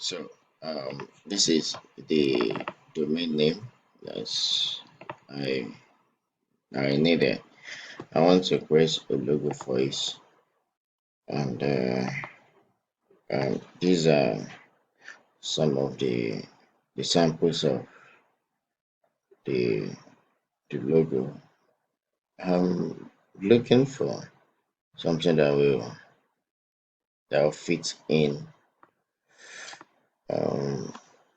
So this is the domain name that I I needed. I want to create a logo for it, and these are some of the samples of the the logo. I'm looking for something that will fit in. Um,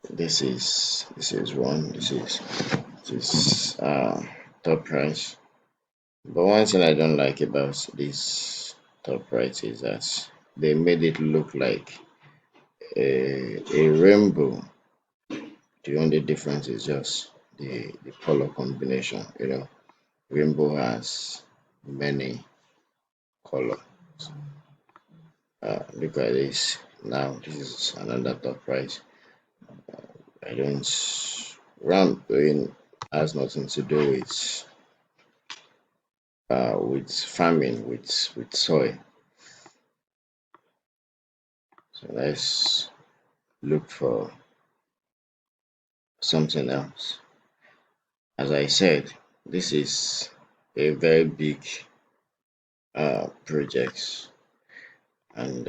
this is one. This is top price. But one thing I don't like about this top right is that they made it look like a rainbow. The only difference is just the color combination. Rainbow has many colors. Look at this. Now this is another top right. I don't round doing has nothing to do with farming with soil. So let's look for something else. As I said, this is a very big project, and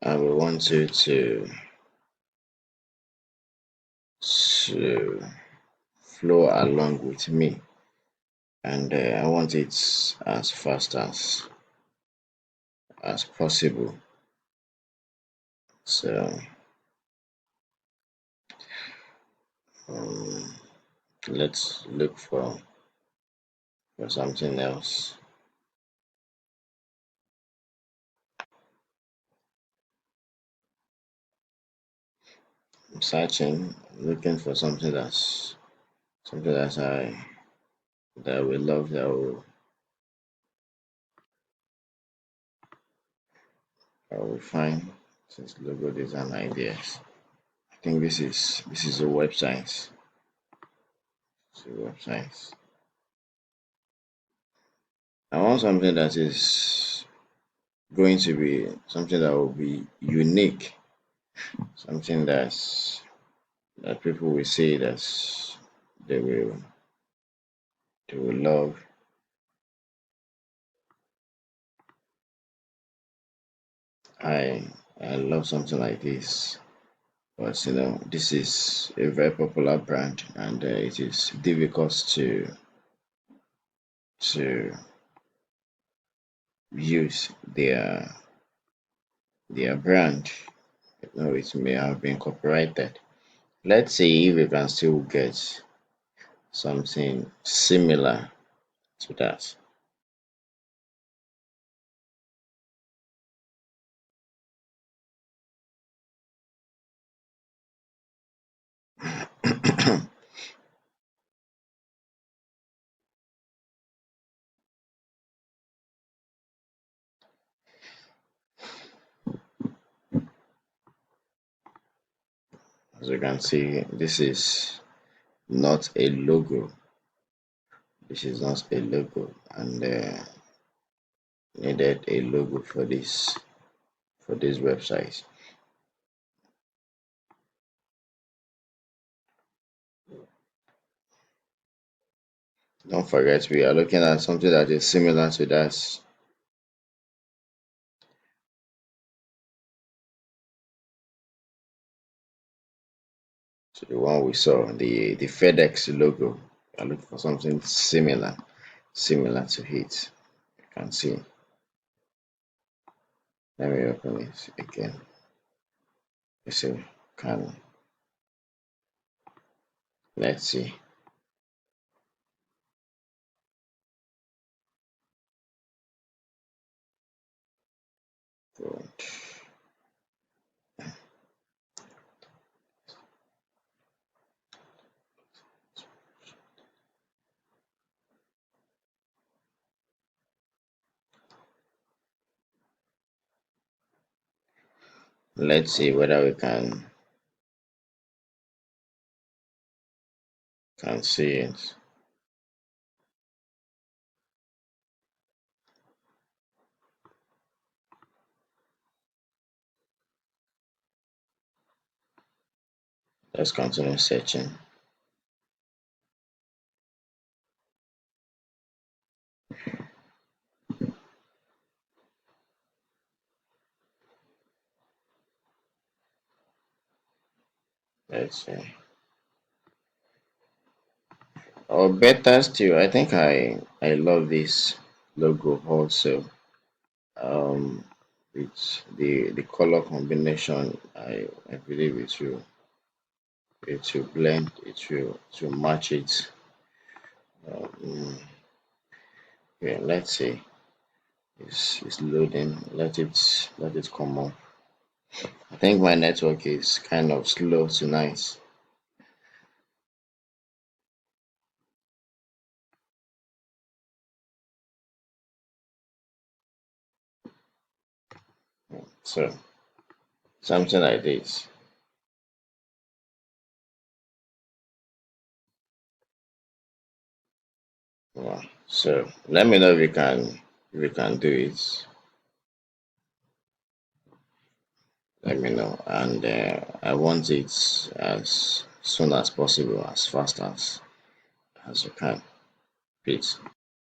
I will want you to flow along with me, and I want it as fast as possible. So um, let's look for something else. I'm searching, looking for something that I will love, I will find since logo design ideas. I think this is a website. It's a website. I want something that is going to be something that will be unique, something that people will say that they will they will love. I I love something like this. But this is a very popular brand, and it is difficult to use their brand. It may have been copyrighted. Let's see if we can still get something similar to that. As you can see, this is not a logo. This is not a logo, and needed a logo for this website. Don't forget, we are looking at something that is similar to that, to the one we saw, the FedEx logo. We are looking for something similar to it. You can see. Let me open it again. You see, can let's see. Good. Let's see whether we can see it. Let's continue searching. Let's see. Or better still, I think I love this logo also. Um, it's the color combination. I believe it will blend. It will match it. Um, yeah, let's see. It's loading. Let it come up. I think my network is kind of slow tonight. So something like this. Yeah. So let me know if you can do it. Let me know, and I want it as soon as possible, as fast as you can. Please.